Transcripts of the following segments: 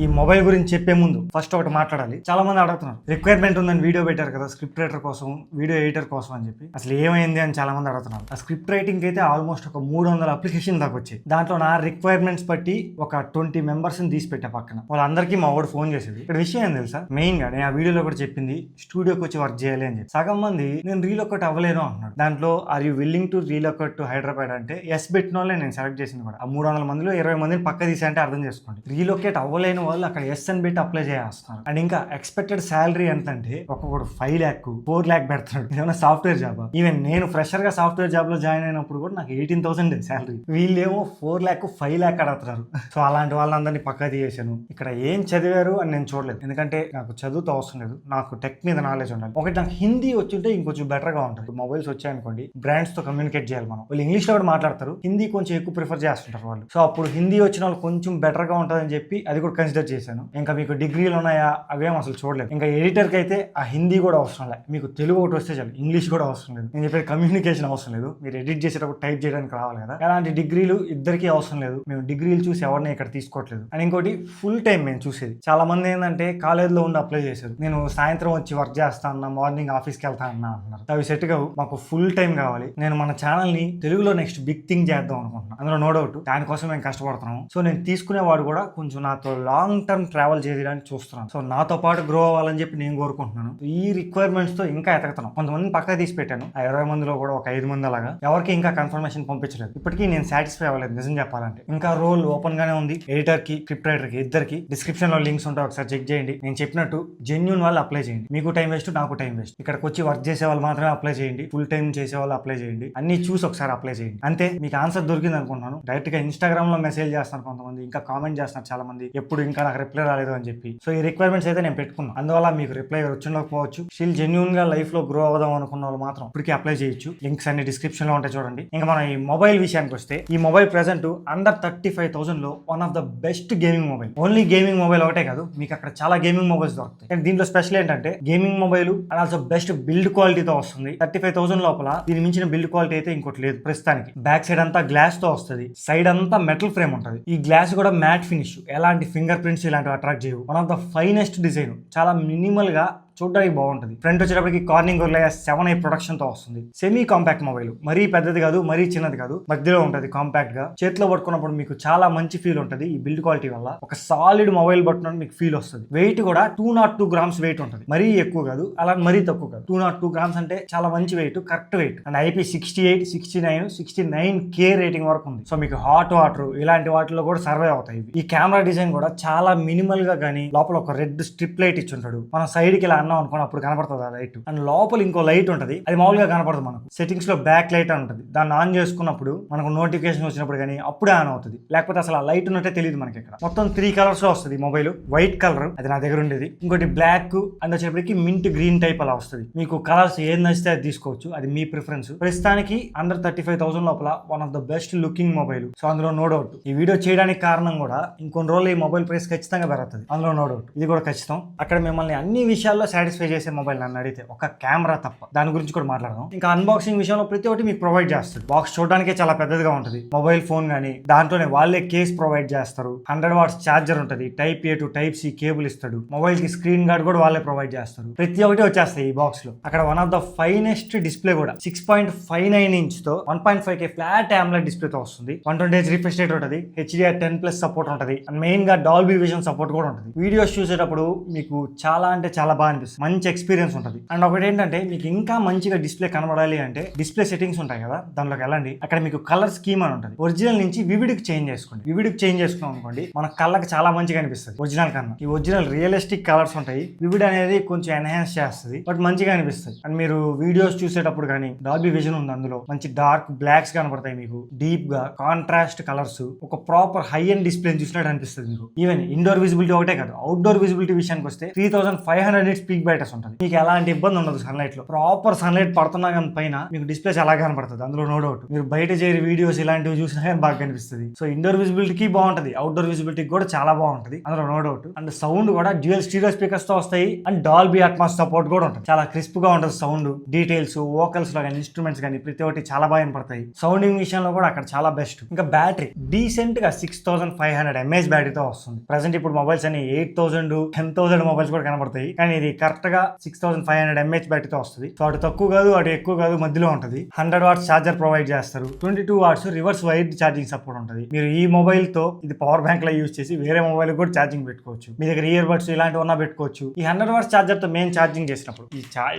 ఈ మొబైల్ గురించి చెప్పే ముందు ఫస్ట్ ఒకటి మాట్లాడాలి. చాలా మంది అడుగుతున్నారు, రిక్వైర్మెంట్ ఉందని వీడియో పెట్టారు కదా స్క్రిప్ట్ రైటర్ కోసం, వీడియో ఎడిటర్ కోసం అని చెప్పి. అసలు ఏమైంది అని చాలా మంది అడుగుతున్నారు. ఆ స్క్రిప్ట్ రైటింగ్ అయితే ఆల్మోస్ట్ ఒక 300 అప్లికేషన్ దాకా వచ్చాయి. దాంట్లో నా రిక్వైర్మెంట్స్ బట్టి ఒక 20 మెంబర్స్ తీసి పెట్టా పక్కన. వాళ్ళందరికీ మా వాడు ఫోన్ చేసేది. ఇక్కడ విషయం ఏం తెలుసా, మెయిన్ గా నేను ఆ వీడియోలో కూడా చెప్పింది స్టూడియోకి వచ్చి వర్క్ చేయాలి అని చెప్పి. సగం మంది నేను రీలొకేట్ అవ్వలేను అంటున్నాడు. దాంట్లో are you willing to relocate to Hyderabad అంటే ఎస్ పెట్టిన వాళ్ళే నేను సెలెక్ట్ చేసింది కూడా. ఆ 300 మందిలో 20 మందిని పక్క తీసా అంటే అర్థం చేసుకోండి. రీలొకేట్ అవ్వలేని వాళ్ళు అక్కడ ఎస్ అని పెట్టి అప్లై చేస్తున్నారు. అండ్ ఇంకా ఎక్స్పెక్టెడ్ శాలరీ ఎంత అంటే ఒక్కొక్కడు 5 lakh 4 lakh పెడతాడు. ఏమైనా సాఫ్ట్వేర్ జాబ్. ఈవెన్ నేను ఫ్రెషర్ గా సాఫ్ట్వేర్ జాబ్ లో జాయిన్ అయినప్పుడు కూడా నాకు 18,000 శాలరీ. వీళ్ళేమో 4 lakh 5 lakh అడుగుతున్నారు. సో అలాంటి వాళ్ళందరినీ పక్కా తీసేసాను. ఇక్కడ ఏం చదివారు అని నేను చూడలేదు, ఎందుకంటే నాకు చదువుతో అవసరం లేదు, నాకు టెక్ మీద నాలెడ్జ్ ఉండాలి. ఒకటి నాకు హిందీ వచ్చుంటే ఇంకొంచెం బెటర్ గా ఉంటుంది. మొబైల్స్ వచ్చాయనుకోండి, బ్రాండ్స్ తో కమ్యూనికేట్ చేయాలి మనం. వాళ్ళు ఇంగ్లీష్ లో కూడా మాట్లాడతారు, హిందీ కొంచెం ఎక్కువ ప్రిఫర్ చేస్తుంటారు వాళ్ళు. సో అప్పుడు హిందీ వచ్చిన వాళ్ళు కొంచెం బెటర్ గా ఉంటుందని చెప్పి అది కూడా కన్సిడర్ చేశాను. ఇంకా మీకు డిగ్రీలు ఉన్నాయా అవేం అసలు చూడలేదు. ఇంకా ఎడిటర్కి అయితే ఆ హిందీ కూడా అవసరం లేదు, మీకు తెలుగు ఒకటి వస్తే చాలు, ఇంగ్లీష్ కూడా అవసరం లేదు. నేను చెప్పేది కమ్యూనికేషన్ అవసరం లేదు, మీరు ఎడిట్ చేసేటప్పుడు టైప్ చేయడానికి రావాలి కదా. అలాంటి డిగ్రీలు ఇద్దరికీ అవసరం లేదు. మేము డిగ్రీలు చూసి ఎవరిని ఇక్కడ తీసుకోవట్లేదు. అండ్ ఇంకోటి ఫుల్ టైం మేము చూసేది. చాలా మంది ఏంటంటే కాలేజ్లో ఉండి అప్లై చేశారు, నేను సాయంత్రం వచ్చి వర్క్ చేస్తా అన్నా, మార్నింగ్ ఆఫీస్కి వెళ్తా అన్నా అంటున్నారు. అవి సెట్ కావు, మాకు ఫుల్ టైం కావాలి. నేను మన ఛానల్ని తెలుగులో నెక్స్ట్ బిగ్ థింగ్ చేద్దాం అనుకుంటున్నాను, అందులో నో డౌట్. దానికోసం మేము కష్టపడుతున్నాం. సో నేను తీసుకునేవాడు కూడా కొంచెం నాతో లాంగ్ టర్మ్ ట్రావెల్ చేయడానికి చూస్తున్నాను. సో నాతో పాటు గ్రో అవ్వాలని చెప్పి నేను కోరుకుంటున్నాను. ఈ రిక్వైర్మెంట్స్ తో ఇంకా ఎతకుతున్నాం. కొంతమంది పక్క తీసి పెట్టాను, ఆ 20 మందిలో కూడా ఒక 5 మంది అలాగా. ఎవరికి ఇంకా కన్ఫర్మేషన్ పంపించలేదు. ఇప్పటికీ నేను సాటిస్ఫై అవ్వలేదు నిజం చెప్పాలంటే. ఇంకా రోల్ ఓపెన్ గానే ఉంది, ఎడిటర్ కి స్క్రిప్ట్ రైటర్ కి ఇద్దరికి. డిస్క్రిప్షన్ లో లింక్స్ ఉంటాయి, ఒకసారి చెక్ చేయండి. నేను చెప్పినట్టు జెన్యూన్ వాళ్ళు అప్లై చేయండి. మీకు టైం వేస్ట్, నాకు టైం వేస్ట్. ఇక్కడికి వచ్చి వర్క్ చేసే వాళ్ళు మాత్రమే అప్లై చేయండి, ఫుల్ టైం చేసే వాళ్ళు అప్లై చేయండి. అన్ని చూసి ఒకసారి అప్లై చేయండి. అంతే, మీకు ఆన్సర్ దొరికింది అనుకుంటున్నాను. డైరెక్ట్ గా ఇన్స్టాగ్రామ్ లో మెసేజ్ చేస్తాను కొంతమంది, ఇంకా కామెంట్ చేస్తున్నారు చాలా మంది, ఎప్పుడు ఇంకా నాకు రిప్లై రాలేదు అని చెప్పి. సో ఈ రిక్వైర్మెంట్స్ అయితే నేను పెట్టుకున్నాను, అందువల్ల మీకు రిప్లై వచ్చిండకపోవచ్చు. స్టిల్ జెన్యూన్ గా లైఫ్ లో గ్రో అవుదాం అనుకున్న వాళ్ళు మాత్రం ఇప్పటికీ అప్లై చేయొచ్చు. లింక్స్ అన్ని డిస్క్రిప్షన్ లో ఉంటాయి చూడండి. ఇంకా మనం ఈ మొబైల్ విషయానికి వస్తే, ఈ మొబైల్ ప్రెసెంట్ అండర్ 35,000 లో one of the best gaming mobile. Only gaming mobile ఒకటే కాదు, మీకు అక్కడ చాలా గేమింగ్ మొబైల్స్ దొరుకుతాయి. కానీ దీంట్లో స్పెషల్ ఏంటంటే gaming mobile and also best build క్వాలిటీతో వస్తుంది. 35,000 లోపల దీని మించిన బిల్డ్ క్వాలిటీ అయితే ఇంకోటి లేదు ప్రస్తుతానికి. బ్యాక్ సైడ్ అంతా గ్లాస్ తో వస్తుంది, సైడ్ అంతా మెటల్ ఫ్రేమ్ ఉంటుంది. ఈ గ్లాస్ కూడా మ్యాట్ ఫినిష్, ఎలాంటి ఫింగర్ ప్రింట్స్ ఇలాంటివి అట్రాక్ట్ చేయవు. One of the finest design, చాలా మినిమల్ గా చూడడానికి బాగుంటుంది. ఫ్రంట్ వచ్చేటప్పటికి కార్నింగ్ గొరిల్లా 7i ప్రొడక్షన్ తో వస్తుంది. సెమీ కాంపాక్ట్ మొబైల్, మరీ పెద్దది కాదు మరీ చిన్నది కాదు, మధ్యలో ఉంటుంది. కాంపాక్ట్ గా చేతిలో పట్టుకున్నప్పుడు మీకు చాలా మంచి ఫీల్ ఉంటుంది. ఈ బిల్డ్ క్వాలిటీ వల్ల ఒక సాలిడ్ మొబైల్ పట్టుకున్నట్టు మీకు ఫీల్ వస్తుంది. వెయిట్ కూడా 202 grams వెయిట్ ఉంటుంది, మరీ ఎక్కువ కాదు అలా మరీ తక్కువ కాదు. 202 grams అంటే చాలా మంచి weight, correct weight. And IP68, 69, 69K rating వరకు ఉంది. సో మీకు హాట్ వాటర్ ఇలాంటి వాటిలో కూడా సర్వే అవుతాయి. ఈ కెమెరా డిజైన్ కూడా చాలా మినిమల్ గా, కానీ లోపల ఒక రెడ్ స్ట్రిప్ లైట్ ఇచ్చి ఉంటాడు. మన సైడ్ కి ఇలా అన్నాం అనుకోండి, అప్పుడు కనపడుతుంది ఆ లైట్. అండ్ లోపల ఇంకో లైట్ ఉంటుంది, అది మామూలుగా కనపడదు మనకు. సెట్టింగ్స్ లో బ్యాక్ లైట్ అని ఉంటుంది, దాన్ని ఆన్ చేసుకున్నప్పుడు మనకు నోటిఫికేషన్ వచ్చినప్పుడు కానీ అప్పుడే ఆన్ అవుతుంది, లేకపోతే అసలు ఆ లైట్ ఉన్నట్టే తెలియదు మనకి. ఇక్కడ మొత్తం 3 కలర్స్ లో వస్తుంది మొబైల్. వైట్ కలర్ అది నా దగ్గర ఉండేది, ఇంకోటి బ్లాక్ అండ్ వచ్చేప్పటికి మింట్ గ్రీన్ టైప్ అలా వస్తుంది. మీకు కలర్స్ ఏది నచ్చితే అది తీసుకోవచ్చు, అది మీ ప్రిఫరెన్స్. ప్రస్తుతానికి అండర్ 35,000 లోపల one of the best looking mobile. So అందులో నో డౌట్. ఈ వీడియో చేయడానికి కారణం కూడా ఇంకొన్ని రోజులు ఈ మొబైల్ ప్రైస్ ఖచ్చితంగా పెరుగుతుంది, అందులో నో డౌట్. ఇది కూడా ఖచ్చితం. అక్కడ మిమ్మల్ని అన్ని విషయాల్లో సాటిస్ఫై చేసే మొబైల్ నన్ను అడిగితే, ఒక కెమెరా తప్ప. దాని గురించి కూడా మాట్లాడదాం. ఇంకా అన్బాక్సింగ్ విషయంలో ప్రతి ఒక్కటి మీకు ప్రొవైడ్ చేస్తుంది. బాక్స్ చూడడానికే చాలా పెద్దదిగా ఉంటుంది. మొబైల్ ఫోన్ గానీ దాంట్లోనే వాళ్ళే కేస్ ప్రొవైడ్ చేస్తారు. 100 watts ఛార్జర్ ఉంటుంది, Type A to Type C cable ఇస్తాడు. మొబైల్ కి స్క్రీన్ గార్డ్ కూడా వాళ్ళే ప్రొవైడ్ చేస్తారు. ప్రతి ఒక్కటి వచ్చేస్తాయి ఈ బాక్స్ లో. అక్కడ one of the finest display కూడా 6.59 inch తో 1.5K ఫ్లాట్ AMOLED డిస్ప్లే తో వస్తుంది. 120Hz రిఫ్రెష్ రేట్ ఉంటుంది, HDR10+ సపోర్ట్ ఉంటుంది, అండ్ మెయిన్ గా డాల్బీ విజన్ సపోర్ట్ కూడా ఉంటుంది. వీడియోస్ చూసేటప్పుడు మీకు చాలా అంటే చాలా బాగా అనిపిస్తుంది, మంచి ఎక్స్పీరియన్స్ ఉంటుంది. అండ్ ఒకటి ఏంటంటే, మీకు ఇంకా మంచిగా డిస్ప్లే కనబడాలి అంటే డిస్ప్లే సెట్టింగ్స్ ఉంటాయి కదా, దాంట్లోకి వెళ్ళండి. అక్కడ మీకు కలర్ స్కీమ్ అని ఉంటుంది. ఒరిజినల్ నుంచి వివిడ్కి చేంజ్ చేసుకోండి. వివిడ్కి చేంజ్ చేసుకున్నాం అనుకోండి, మన కళ్ళకి చాలా మంచిగా అనిపిస్తుంది ఒరిజినల్ కన్నా. ఈ ఒరిజినల్ రియలిస్టిక్ కలర్స్ ఉంటాయి, వివిడ్ అనేది కొంచెం ఎన్హాన్స్ చేస్తుంది, బట్ మంచిగా అనిపిస్తుంది. అండ్ మీరు వీడియోస్ చూసేటప్పుడు కానీ డాల్బీ విజన్ ఉంది, అందులో మంచి డార్క్ బ్లాక్స్ కనబడతాయి మీకు, డీప్ గా కాంట్రాస్ట్ కలర్స్, ఒక ప్రాపర్ హై అండ్ డిస్ప్లే చూసినట్టు అనిపిస్తుంది మీకు. ఈవెన్ ఇండోర్ విజిబిలిటీ ఒకటే కాదు, అవుట్డోర్ విజిబిలిటీ విషయానికి వస్తే 3500 nits పీక్ బ్రైట్నెస్ ఉంటుంది. మీకు ఎలాంటి ఇబ్బంది ఉండదు సన్లైట్ లో. ప్రాపర్ సన్లైట్ పడుతున్నా కానీ పైన మీకు డిస్ప్లే చాలా కనపడుతుంది, అందులో నో డౌట్. మీరు బయట చేరి వీడియోస్ ఇలాంటివి చూసినా కానీ బాగా కనిపిస్తుంది. సో ఇండోర్ విజిబిలిటీకి బాగుంటుంది, అవుట్డోర్ విజిబిలిటీ కూడా చాలా బాగుంటుంది, అందులో నో డౌట్. అండ్ సౌండ్ కూడా డ్యూయల్ స్టీరియో స్పీకర్స్ తో వస్తాయి అండ్ డాల్బీ అట్మాస్ సపోర్ట్ కూడా ఉంటుంది. చాలా క్రిస్ప్ గా ఉంటుంది సౌండ్. డీటెయిల్స్ వోకల్స్ లో కానీ ఇన్స్ట్రుమెంట్స్ కానీ ప్రతి ఒక్కటి చాలా బాగా వినపడతాయి. సౌండింగ్ విషయంలో కూడా అక్కడ చాలా బెస్ట్. ఇంకా బ్యాటరీ డీసెంట్ గా 6500 mAh బ్యాటరీతో వస్తుంది. ప్రెసెంట్ ఇప్పుడు మొబైల్స్ అని 8000 10,000 మొబైల్స్ కూడా కనబడతాయి, కానీ ఇది కరెక్ట్ గా 6500 mAh బ్యాటరీతో వస్తుంది. సో అటు తక్కువ కాదు అటు ఎక్కువ కాదు, మధ్యలో ఉంటుంది. 100 watts ఛార్జర్ ప్రొవైడ్ చేస్తారు. 22 watts reverse wired charging support ఉంటుంది. మీరు ఈ మొబైల్ తో ఇది పవర్ బ్యాంక్ లా యూజ్ చేసి వేరే మొబైల్ కూడా ఛార్జింగ్ పెట్టుకోవచ్చు. మీ దగ్గర ఇయర్ బడ్స్ ఇలాంటివి ఉన్నా పెట్టుకోవచ్చు. ఈ 100 watts ఛార్జర్ తో మేము ఛార్జింగ్ చేసినప్పుడు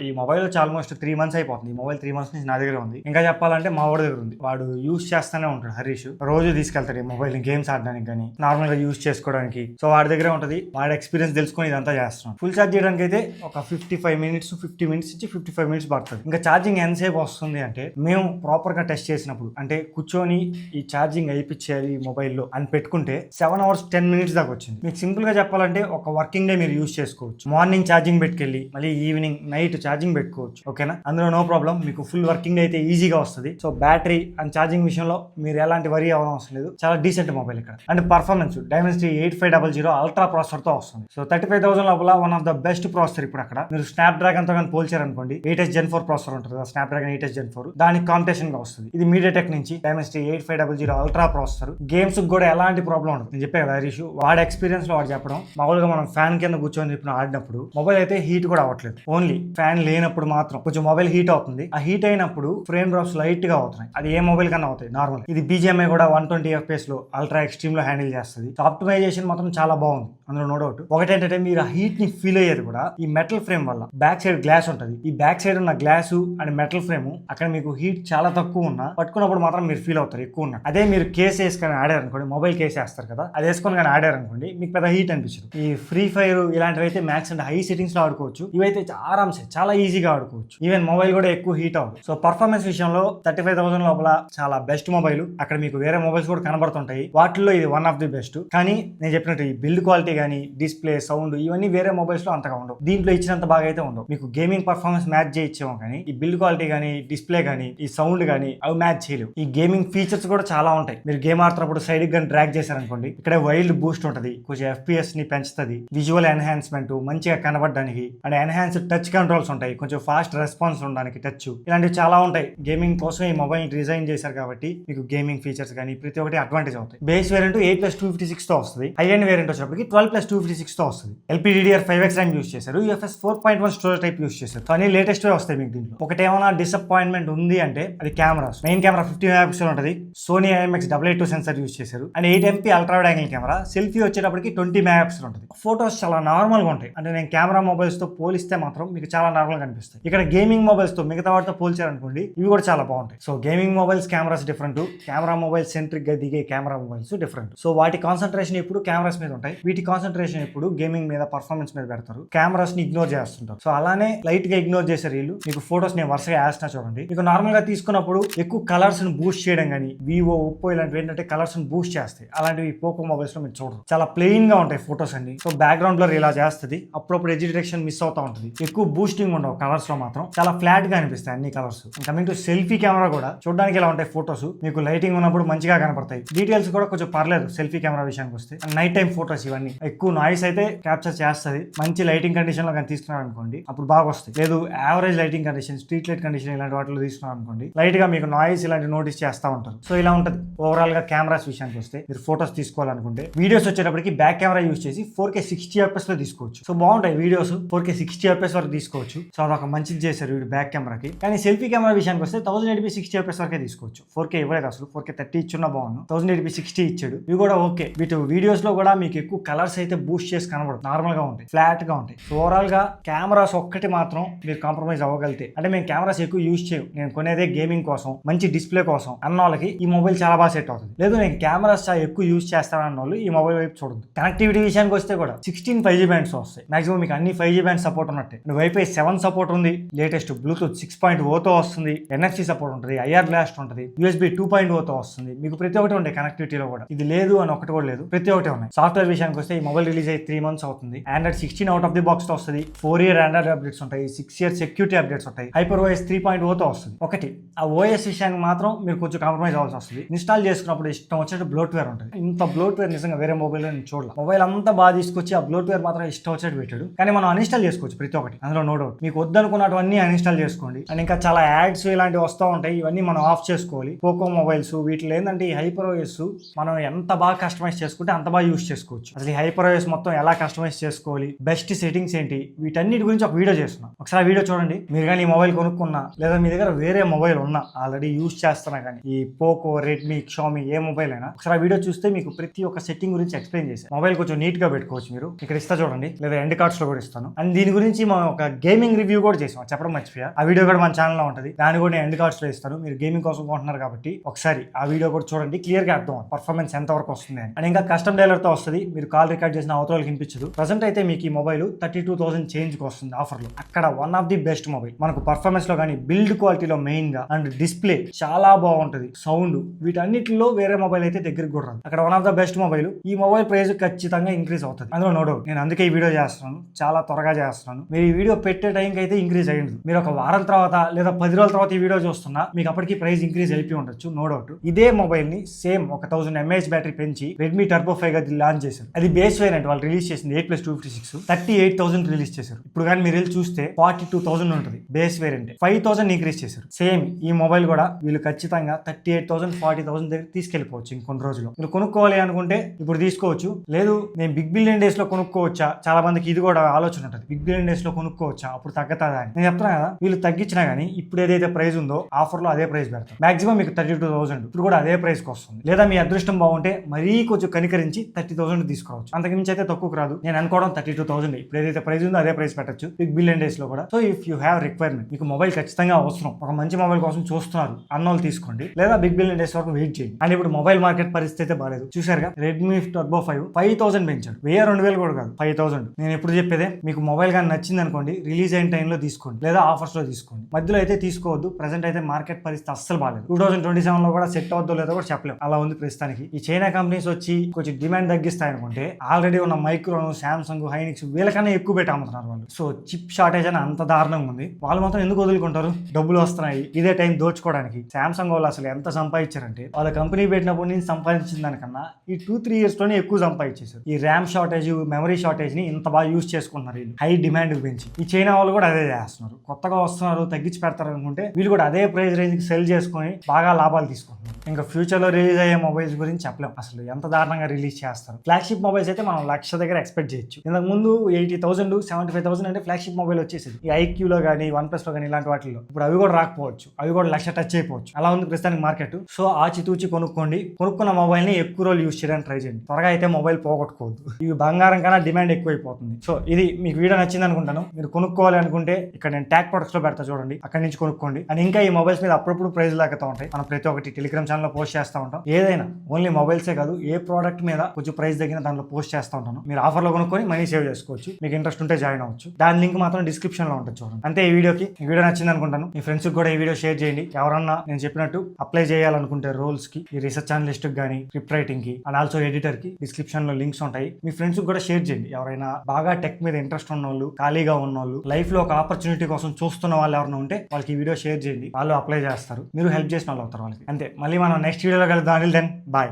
ఈ మొబైల్ వచ్చి ఆల్మోస్ట్ 3 months అయిపోతుంది. ఈ మొబైల్ 3 months నుంచి నా దగ్గర ఉంది. ఇంకా చెప్పాలంటే మా వాడి దగ్గర ఉంది. వాడు యూజ్ చేస్తానే ఉంటాడు, హరీష్. రోజు తీసుకెళ్తాడు ఈ మొబైల్ గేమ్స్ ఆడడానికి కానీ నార్మల్ గా యూజ్ చేసుకోవడానికి. సో వాడి దగ్గరే ఉంటుంది. వాడి ఎక్స్పీరియన్స్ తెలుసుకొని ఇదంతా చేస్తున్నాం. ఫుల్ ఛార్జ్ చేయడానికి అయితే ఒక 50 minutes నుంచి 55 minutes పడుతుంది. ఇంకా ఛార్జింగ్ ఎంతసేపు వస్తుంది అంటే మేము ప్రాపర్ గా టెస్ట్ చేసినప్పుడు, అంటే కూర్చొని ఈ ఛార్జింగ్ అయిపించేయాలి ఈ మొబైల్లో అని పెట్టుకుంటే 7 hours 10 minutes దాకా వచ్చింది. మీకు సింపుల్ గా చెప్పాలంటే ఒక వర్కింగ్ డే మీరు యూజ్ చేసుకోవచ్చు. మార్నింగ్ ఛార్జింగ్ పెట్టుకెళ్ళి మళ్ళీ ఈవినింగ్ నైట్ ఛార్జింగ్ పెట్టుకోవచ్చు. ఓకేనా, అందులో నో ప్రాబ్లం. మీకు ఫుల్ వర్కింగ్ డే అయితే ఈజీగా వస్తుంది. సో బ్యాటరీ అండ్ ఛార్జింగ్ విషయంలో మీరు ఎలాంటి వరీ అవసరం లేదు. చాలా డీసెంట్ మొబైల్ ఇక్కడ. And performance Dimensity 8500 ultra processor తో వస్తుంది. సో 35,000 లోపల one of the best processor ఇప్పుడు అక్కడ. మీరు స్నాప్ డ్రాగన్ తో కానీ పోల్చారనుకోండి, 8s Gen 4 ప్రాసెసర్ ఉంటుంది, స్నాప్ డ్రాగన్ 8s Gen 4 దానికి కాంపిటీషన్ గా వస్తుంది. ఇది మీడియాటెక్ నుంచి Dimensity 8500 అల్ట్రా ప్రాసెసర్. గేమ్స్ కూడా ఎలాంటి ప్రాబ్లం ఉండదు. నేను చెప్పే కదా హరీష్, వాడి ఎక్స్పీరియన్స్ లో వాడు చెప్పడం. మామూలుగా మనం ఫ్యాన్ కింద కూర్చొని చెప్పిన ఆడినప్పుడు మొబైల్ అయితే హీట్ కూడా అవ్వట్లేదు. ఓన్లీ ఫ్యాన్ లేనప్పుడు మాత్రం కొంచెం మొబైల్ హీట్ అవుతుంది. ఆ హీట్ అయినప్పుడు ఫ్రేమ్ డ్రాప్స్ లైట్ గా అవుతున్నాయి. అది ఏ మొబైల్ కన్నా అవుతాయి నార్మల్. ఇది BGMI కూడా 120 FPS లో అల్ట్రా ఎక్స్ట్రీమ్ లో హ్యాండిల్ చేస్తుంది. ఆప్టిమైజేషన్ మాత్రం చాలా బాగుంది, అందులో నో డౌట్. ఒకటేంటంటే మీరు ఆ హీట్ ని ఫీల్ అయ్యేది కూడా ఈ మెటల్ ఫ్రేమ్ వల్ల. బ్యాక్ సైడ్ గ్లాస్ ఉంటుంది. ఈ బ్యాక్ సైడ్ ఉన్న గ్లాసు అండ్ మెటల్ ఫ్రేమ్ అక్కడ మీకు హీట్ చాలా తక్కువ ఉన్నా పట్టుకున్నప్పుడు మాత్రం మీరు ఫీల్ అవుతారు ఎక్కువ ఉన్నా. అదే మీరు కేస్ వేసుకొని ఆడారనుకోండి, మొబైల్ కేస్ వేస్తారు కదా, అది వేసుకొని కానీ ఆడారనుకోండి మీకు పెద్ద హీట్ అనిపించదు. ఈ ఫ్రీ ఫైర్ ఇలాంటివి అయితే మ్యాక్స్ అండ్ హై సెటింగ్స్ లో ఆడుకోవచ్చు. ఇవైతే ఆరామ్సే చాలా ఈజీగా ఆడుకోవచ్చు. ఈవెన్ మొబైల్ కూడా ఎక్కువ హీట్ అవ్వదు. సో పర్ఫార్మెన్స్ విషయంలో 35,000 లోపల చాలా బెస్ట్ మొబైల్. అక్కడ మీకు వేరే మొబైల్స్ కూడా కనబడుతుంటాయి, వాటిల్లో ఇది వన్ ఆఫ్ ది బెస్ట్. కానీ నేను చెప్పినట్టు ఈ బిల్డ్ క్వాలిటీ కానీ డిస్ప్లే సౌండ్ ఇవన్నీ వేరే మొబైల్స్ లో అంతగా ఉండవు. దీంట్లో ఇచ్చినంత బాగా అయితే ఉండవు. మీకు గేమింగ్ పర్ఫార్మెన్స్ మ్యాచ్ చేయొచ్చేమో కానీ ఈ బిల్డ్ క్వాలిటీ కానీ డిస్ప్లే కానీ ఈ సౌండ్ కానీ అవి మ్యాచ్ చేయలేవు. ఈ గేమింగ్ ఫీచర్స్ కూడా చాలా ఉంటాయి. మీరు గేమ్ ఆడుతున్నప్పుడు సైడ్ గా డ్రాగ్ చేశారనుకోండి, ఇక్కడ వైల్డ్ బూస్ట్ ఉంటుంది, కొంచెం FPS ని పెంచుతుంది, విజువల్ ఎన్హాన్స్మెంట్ మంచిగా కనబడడానికి, అండ్ ఎన్హాన్స్డ్ టచ్ కంట్రోల్స్ ఉంటాయి, కొంచెం ఫాస్ట్ రెస్పాన్స్ ఉండడానికి టచ్, ఇలాంటివి చాలా ఉంటాయి. గేమింగ్ కోసం ఈ మొబైల్ డిజైన్ చేశారు కాబట్టి మీకు గేమింగ్ ఫీచర్స్ కానీ ప్రతి ఒక్కటి అడ్వాంటేజ్ అవుతాయి. బేస్ వేరియంట్ 8+256 తో వస్తుంది. హై ఎండ్ వేరియంట్ వచ్చేప్పటికి 12+256 తో వస్తుంది. LPDDR5X ర్యామ్ యూస్ చేశారు, UFS 4.1 స్టోరేజ్ టైప్ యూస్ చేశారు. కానీ లేటెస్ట్ వస్తాయి మీకు దీంట్లో. ఒకటేమైనా డిసప్పాయింట్మెంట్ ఉంది అంటే అది కెమెరాస్. మెయిన్ కెమెరా 50 MP ఉంటుంది, సోనీ IMX882 సెన్సర్ యూస్ చేశారు. And 8 MP ultra wide angle camera. Selfie వచ్చేటప్పటికి 20 MP ఉంటుంది. ఫోటోస్ చాలా నార్మల్ గా ఉంటాయి. అంటే నేను కెమెరా మొబైల్స్ తో పోలిస్తే మాత్రం మీకు చాలా నార్మల్ గా కనిపిస్తాయి. ఇక్కడ గేమింగ్ మొబైల్స్ తో మిగతా వాటితో పోల్చారనుకోండి, ఇవి కూడా చాలా బాగుంటాయి. So gaming mobiles cameras different, camera mobile centric గా దిగే కెమెరా మొబైల్స్ డిఫరెంట్. సో వాటి కాన్సన్ట్రేషన్ ఎప్పుడు కెమెరాస్ మీద ఉంటాయి, వీటి కాన్సన్ట్రేషన్ ఎప్పుడు గేమింగ్ మీద పర్ఫార్మెన్స్ మీద పెడతారు. కెమెరాస్ ని ఇగ్నోర్ చేస్తుంటారు. సో అలానే లైట్ గా ఇగ్నోర్ చేశారు వీళ్ళు. మీకు ఫోటోస్ నేను వరుసగా వేస్తున్నా చూడండి. మీకు నార్మల్ గా తీసుకున్నప్పుడు ఎక్కువ కలర్స్ ని బూస్ట్ చేయడం కానీ వివో ఒప్పో ఇలాంటివి ఏంటంటే కలర్స్ ని బూస్ట్ చేస్తాయి. అలాంటివి పోకో మొబైల్స్ లో మీరు చూడరు, చాలా ప్లెయిన్ గా ఉంటాయి ఫోటోస్ అన్ని. సో బ్యాక్గ్రౌండ్ లో ఇలా చేస్తుంది, అప్పుడప్పుడు ఎడ్జ్ డిటెక్షన్ మిస్ అవుతా ఉంటుంది. ఎక్కువ బూస్టింగ్ ఉండవు కలర్స్ లో, మాత్రం చాలా ఫ్లాట్ గా అనిపిస్తాయి అన్ని colours. Coming to selfie camera కూడా చూడడానికి ఇలా ఉంటాయి ఫోటోస్. మీకు లైటింగ్ ఉన్నప్పుడు మంచిగా కనపడతాయి. డీటెయిల్స్ కూడా కొంచెం పర్లేదు సెల్ఫీ కెమెరా విషయానికి వస్తే. నైట్ టైం ఫోటోస్ ఇవన్నీ ఎక్కువ నాయిస్ అయితే క్యాప్చర్ చేస్తుంది. మంచి లైటింగ్ కండిషన్ లో కానీ తీసుకున్నారు అనుకోండి అప్పుడు బాగా వస్తాయి. లేదు average lighting condition, street light condition ఇలాంటి వాటిలో తీసుకున్నారు అనుకోండి లైట్ గా మీకు నాయిస్ ఇలాంటి నోటీస్ చేస్తూ ఉంటారు. సో ఇలా ఉంటుంది ఓవరాల్ గా కెమెరాస్ విషయానికి వస్తే. మీరు ఫోటోస్ తీసుకోవాలనుకుంటే వీడియోస్ వచ్చేటప్పటికి బ్యాక్ కెమెరా యూస్ చేసి 4K 60 FPS లో తీసుకోవచ్చు. సో బాగుంటాయి వీడియోస్, 4K 60 FPS వరకు తీసుకోవచ్చు. సో అదొక మంచిది చేశారు వీడు బ్యాక్ కెమెరాకి. కానీ సెల్ఫీ కెమెరా విషయానికి వస్తే 1080p 60 FPS వరకే తీసుకోవచ్చు. 4K ఇవ్వలేదు అసలు, 4K 30 ఇచ్చున్నా బాగుంది, 1080p 60 ఇచ్చాడు. ఇవి కూడా ఓకే. వీటి వీడియోస్ లో కూడా మీకు ఎక్కువ కలర్స్ అయితే బూస్ట్ చేసి కనబడదు, నార్మల్ గా ఉంటాయి, ఫ్లాట్ గా ఉంటాయి. సో ఓవరాల్ గా కెమెరాస్ ఒక్కటి మాత్రం మీరు కాంప్రమైజ్ అవ్వగలితే, అంటే మేము కెమెరాస్ ఎక్కువ యూజ్ చేయం, నేను కొనేదే గేమింగ్ కోసం మంచి డిస్ప్లే కోసం అన్న వాళ్ళకి ఈ మొబైల్ చాలా బాగా సెట్ అవుతుంది. లేదు నేను కెమెరాస్ చాలా ఎక్కువ యూజ్ చేస్తానన్న వాళ్ళు ఈ మొబైల్ వైపు చూడదు. కనెక్టివిటీ విషయానికి వస్తే కూడా 16 5G బ్యాండ్స్ వస్తాయి. మాక్సిమం మీకు అన్ని 5G బ్యాండ్ సపోర్ట్ ఉన్నట్టే. వైఫై 7 సపోర్ట్ ఉంది, లేటెస్ట్ బ్లూటూత్ 6.0 తో వస్తుంది, NFC సపోర్ట్ ఉంటుంది, IR బ్లాస్ట్ ఉంటుంది, USB 2.0 తో వస్తుంది. మీకు ప్రతి ఒక్కటి ఉంటాయి కనెక్టివిటీలో కూడా. ఇది లేదు అని ఒకటి కూడా లేదు, ప్రతి ఒక్కటి ఉన్నాయి. సాఫ్ట్వేర్ విషయానికి వస్తే ఈ మొబైల్ రిలీజ్ అయ్యి 3 months అవుతుంది. Android 16 out of the box తో వస్తుంది, 4 year ఆండ్రాయిడ్ అప్డేట్స్ ఉంటాయి, 6 year సెక్యూరిటీ అప్డేట్స్ ఉంటాయి, HyperOS 3.0తో వస్తుంది. ఒకటి ఆ ఓఎస్ విషయానికి మాత్రం మీరు కొంచెం కాంప్రమైజ్ అవ్వాల్సి వస్తుంది. ఇన్స్టాల్ చేసుకున్నప్పుడు ఇష్టం వచ్చినట్టు బ్లోట్వేర్ ఉంటుంది. ఇంత బ్లోట్వేర్ నిజంగా వేరే మొబైల్లో నేను చూడాలి. మొబైల్ అంతా బాగా తీసుకొచ్చి ఆ బ్లోట్వేర్ మాత్రం ఇష్టం వచ్చినట్టు పెట్టాడు. కానీ మనం అన్ఇన్స్టాల్ చేసుకోవచ్చు ప్రతి ఒక్కటి, అందులో నో డౌట్. మీకు వద్దనుకున్నటువన్నీ అన్ఇన్స్టాల్ చేసుకోండి. అండ్ ఇంకా చాలా యాడ్స్ ఇలాంటివి వస్తూ ఉంటాయి, ఇవన్నీ మనం ఆఫ్ చేసుకోవాలి. పోకో మొబైల్స్ వీటిలో ఏంటంటే ఈ HyperOS మనం ఎంత బాగా కస్టమైజ్ చేసుకుంటే అంత బాగా యూస్ చేసుకోవచ్చు. అసలు ఈ HyperOS మొత్తం ఎలా కస్టమైజ్ చేసుకోవాలి, బెస్ట్ సెట్టింగ్స్ ఏంటి, వీటన్నిటి గురించి ఒక వీడియో చేస్తున్నాం. ఒకసారి ఆ వీడియో చూడండి. మీరు కానీ ఈ మొబైల్ కొనుక్కున్నా లేదా మీ దగ్గర వేరే మొబైల్ ఉన్నా ఆల్రెడీ యూస్ చేస్తున్నా కానీ ఈ పోకో, రెడ్మీ, షామీ ఏ మొబైల్ అయినా ఒకసారి ఆ వీడియో చూస్తే మీకు ప్రతి ఒక్క సెట్టింగ్ గురించి ఎక్స్ప్లెయిన్ చేశాను. మొబైల్ కొంచెం నీట్ గా పెట్టుకోవచ్చు. మీరు ఇక్కడ ఇస్తా చూడండి, లేదా ఎండ్ కార్డ్స్ లో కూడా ఇస్తాను. అండ్ దీని గురించి మనం ఒక గేమింగ్ రివ్యూ కూడా చేసాం, చెప్పడం మర్చిపోయా. ఆ వీడియో కూడా మన ఛానల్లో ఉంటుంది, దాన్ని కూడా నేను ఎండ్ కార్డ్స్ లో ఇస్తాను. మీరు గేమింగ్ కోసం కొంటున్నారు కాబట్టి ఒకసారి ఆ వీడియో కూడా చూడండి, క్లియర్ గా అర్థం పర్ఫార్మెన్స్ ఎంత వరకు వస్తుంది అని. అండ్ ఇంకా కస్టమ్ డైలర్ తో వస్తుంది, మీరు కాల్ రికార్డ్ చేసిన అవతలకి వినిపించదు. ప్రజెంట్ అయితే మీకు ఈ మొబైల్ 32,000 చేంజ్ కి వస్తుంది ఆఫర్ లో. అక్కడ one of the best mobile. మనకు పర్ఫార్మెన్స్ లో కానీ, బిల్డ్ క్వాలిటీలో మెయిన్ గా, అండ్ డిస్ప్లే చాలా బాగుంటది, సౌండ్, వీటన్నిటిలో వేరే మొబైల్ అయితే దగ్గరికి కూడా రాదు. అక్కడ one of the best mobile. ఈ మొబైల్ ప్రైస్ ఖచ్చితంగా ఇంక్రీజ్ అవుతుంది, అందులో నో డౌట్. నేను అందుకే ఈ వీడియో చేస్తున్నాను, చాలా త్వరగా చేస్తున్నాను. మీరు ఈ వీడియో పెట్టే టైంకి అయితే ఇంక్రీజ్ అయ్యింది. మీరు ఒక వారం తర్వాత లేదా 10 రోజుల తర్వాత ఈ వీడియో చూస్తున్నా మీకు అప్పటికి ప్రైస్ ఇంక్రీజ్ అయిపోయి ఉండొచ్చు, నో డౌట్. ఇదే మొబైల్ ని సేమ్ ఒక 1000 mAh బ్యాటరీ పెంచి రెడ్మీ టర్బో 5 అది లాంచ్ చేశారు. అది బేస్ వేరియంట్ వాళ్ళు రిలీజ్ చేసింది 8+256 38,000 రిలీజ్ చేశారు. ఇప్పుడు కానీ మీరు వెళ్ళి చూస్తే 42,000 ఉంటుంది బేస్ వేరియంట్, 5,000 ఇంక్రీజ్ చేశారు. సేమ్ ఈ మొబైల్ కూడా వీళ్ళు ఖచ్చితంగా 38,000 40,000 దగ్గర తీసుకెళ్లిపోవచ్చు ఇంకొన్ని రోజులు. మీరు కొనుక్కోవాలి అనుకుంటే ఇప్పుడు తీసుకోవచ్చు, లేదు నేను బిగ్ బిలియన్ డేస్ లో కొనుక్కోవచ్చా, చాలా మందికి ఇది కూడా ఆలోచన ఉంటుంది, బిగ్ బిలియన్ డేస్ లో కొనుక్కోవచ్చా అప్పుడు తగ్గుతుందా అని. నేను చెప్తున్నా కదా, వీళ్ళు తగ్గించినా కానీ ఇప్పుడు ఏదైతే ప్రైస్ ఉందో ఆఫర్ లో అదే ప్రైస్ పెడతారు. మాక్సిమం మీకు 32,000 ఇప్పుడు కూడా అదే ప్రైస్ కి వస్తుంది. లేదా మీ అదృష్టం బాగుంటే మరీ కొంచెం కనికరించి 30,000 తీసుకోవచ్చు, అంతకు మించి అయితే తక్కువకు రాదు. నేను అనుకోవడం 32,000 ఇప్పుడు ఏదైతే ప్రైస్ ఉందో అదే ప్రైస్ పెట్టచ్చు బిగ్ బిలియన్ డేస్ లో కూడా. So if you have requirement, మీకు మొబైల్ ఖచ్చితంగా అవసరం, ఒక మంచి మొబైల్ కోసం చూస్తున్నారు అన్నోళ్ళు తీసుకోండి, లేదా బిగ్ బిలియన్ డేస్ వరకు వెయిట్ చేయండి. అండ్ ఇప్పుడు మొబైల్ మార్కెట్ పరిస్థితి బాలేదు, చూసారుగా. రెడ్మీ టర్బో 5,000 పెంచాడు, 1000-2000 కూడా కాదు, 5,000. నేను ఎప్పుడు చెప్పేదే, మీకు మొబైల్ కానీ నచ్చింది అనుకోండి, రిలీజ్ అయిన టైంలో తీసుకోండి, లేదా ఆఫర్స్ లో తీసుకోండి, మధ్యలో అయితే తీసుకోవద్దు. ప్రెసెంట్ అయితే మార్కెట్ పరిస్థితి అస్సలు బాలేదు. 2027 లో కూడా సెట్ అవుద్దో లేదో కూడా చెప్పలేము, అలా ఉంది ప్రస్తుతానికి. ఈ చైనా కంపెనీస్ వచ్చి కొంచెం డిమాండ్ తగ్గిస్తాయి అనుకుంటే ఆల్రెడీ ఉన్న మైక్రోన్, సామ్సంగ్, హైనిక్స్ వీళ్ళకన్నా ఎక్కువ పెట్టి అమ్ముతున్నారు వాళ్ళు. సో చిప్ షార్టేజ్ అని అంత దారుణంగా ఉంది. వాళ్ళు మాత్రం ఎందుకు వదులుకుంటారు, డబ్బులు వస్తున్నాయి ఇదే టైం దోచుకోవడానికి. సామ్సంగ్ వాళ్ళు అసలు ఎంత సంపాదించారంటే వాళ్ళ కంపెనీ పెట్టినప్పుడు నుంచి సంపాదించిన దానికన్నా ఈ 2-3 years లోనే ఎక్కువ సంపాదించేశారు. ఈ ర్యామ్ షార్టేజ్, మెమరీ షార్టేజ్ ని ఇంత బాగా యూజ్ చేసుకుంటున్నారు వీళ్ళు, హై డిమాండ్ పెంచి. ఈ చైనా వాళ్ళు కూడా అదే చేస్తున్నారు, కొత్తగా వస్తున్నారు తగ్గించి పెడతారు అనుకుంటే వీళ్ళు కూడా అదే ప్రైస్ రేంజ్ కి సెల్ చేసుకొని బాగా లాభాలు తీసుకుంటున్నారు. ఇంకా ఫ్యూచర్ లో రిలీజ్ అయ్యే మొబైల్స్ గురించి చెప్పలేము, అసలు ఎంత దారుణంగా రిలీజ్ చేస్తారు. ఫ్లాగ్షిప్ మొబైల్స్ అయితే మనం 1,00,000 దగ్గర ఎక్స్పెక్ట్ చేయొచ్చు. ఇంతకు ముందు 80,000 75,000 అంటే ఫ్లాగ్షిప్ మొబైల్ వచ్చేసింది. ఈ IQ లో కానీ, OnePlus లో కానీ ఇలాంటి వాటిలో ఇప్పుడు అవి కూడా రాకపోవచ్చు, అవి కూడా 1,00,000 టచ్ అయిపోవచ్చు. అలా ఉంది ప్రస్తుతానికి మార్కెట్. సో ఆచితూచి కొనుక్కోండి, కొనుక్కున్న మొబైల్ ని ఎక్కువ రోజులు యూజ్ చేయడానికి ట్రై చేయండి. త్వరగా అయితే మొబైల్ పోగొట్టుకోవద్దు, ఇవి బంగారం కన్నా డిమాండ్ ఎక్కువైపోతుంది. సో ఇది మీకు వీడియో నచ్చింది అనుకుంటాను. మీరు కొనుక్కోవాలి అనుకుంటే ఇక్కడ నేను ట్యాగ్ ప్రొడక్ట్స్ లో పెడతా చూడండి, అక్కడ నుంచి కొనుక్కోండి. అండ్ ఇంకా ఈ మొబైల్స్ మీద అప్పుడప్పుడు ప్రైస్ లాగుతూ ఉంటాయి, మనం ప్రతి ఒక్కటి టెలిగ్రామ్ ఛానల్ లో పోస్ట్ చేస్తూ ఉంటాం. ఏదైనా ఓన్లీ మొబైల్సే కాదు, ఏ ప్రోడక్ట్ మీద కొంచెం ప్రైస్ తగ్గిన దాంట్లో పోస్ట్ చేస్తూ ఉంటాను. మీరు ఆఫర్లో కొనుక్కొని మనీ సేవ్ చేసుకోవచ్చు, మీకు ఇంట్రెస్ట్ ఉంటే జాయిన్ అవ్వచ్చు. దాని లింక్ మాత్రం డిస్క్రిప్షన్ లో ఉంటుంది చూడండి. అంతే ఈ వీడియోకి. ఈ వీడియో నచ్చింది అనుకుంటాను. మీ ఫ్రెండ్స్ కూడా ఈ వీడియో షేర్ చేయండి. ఎవరన్నా నేను చెప్పినట్టు అప్లై చేయాలనుకుంటే రోల్స్ కి, ఈ రీసెర్చ్ అనలిస్ట్ కి కానీ, స్క్రిప్ట్ రైటింగ్ కి, అండ్ ఆల్సో ఎడిటర్ కి డిస్క్రిప్షన్ లో లింక్స్ ఉంటాయి. మీ ఫ్రెండ్స్ కూడా షేర్ చేయండి. ఎవరైనా బాగా టెక్ మీద ఇంట్రెస్ట్ ఉన్న వాళ్ళు, ఖాళీగా ఉన్న వాళ్ళు, లైఫ్ లో ఒక ఆపర్చునిటీ కోసం చూస్తున్న వాళ్ళు ఎవరైనా ఉంటే వాళ్ళకి ఈ వీడియో షేర్ చేయండి, వాళ్ళు అప్లై చేస్తారు, మీరు హెల్ప్ చేసిన వాళ్ళు అవుతారు వాళ్ళకి. అంతే, మళ్ళీ మనం నెక్స్ట్ వీడియోలో కలుద్దాం. Then bye.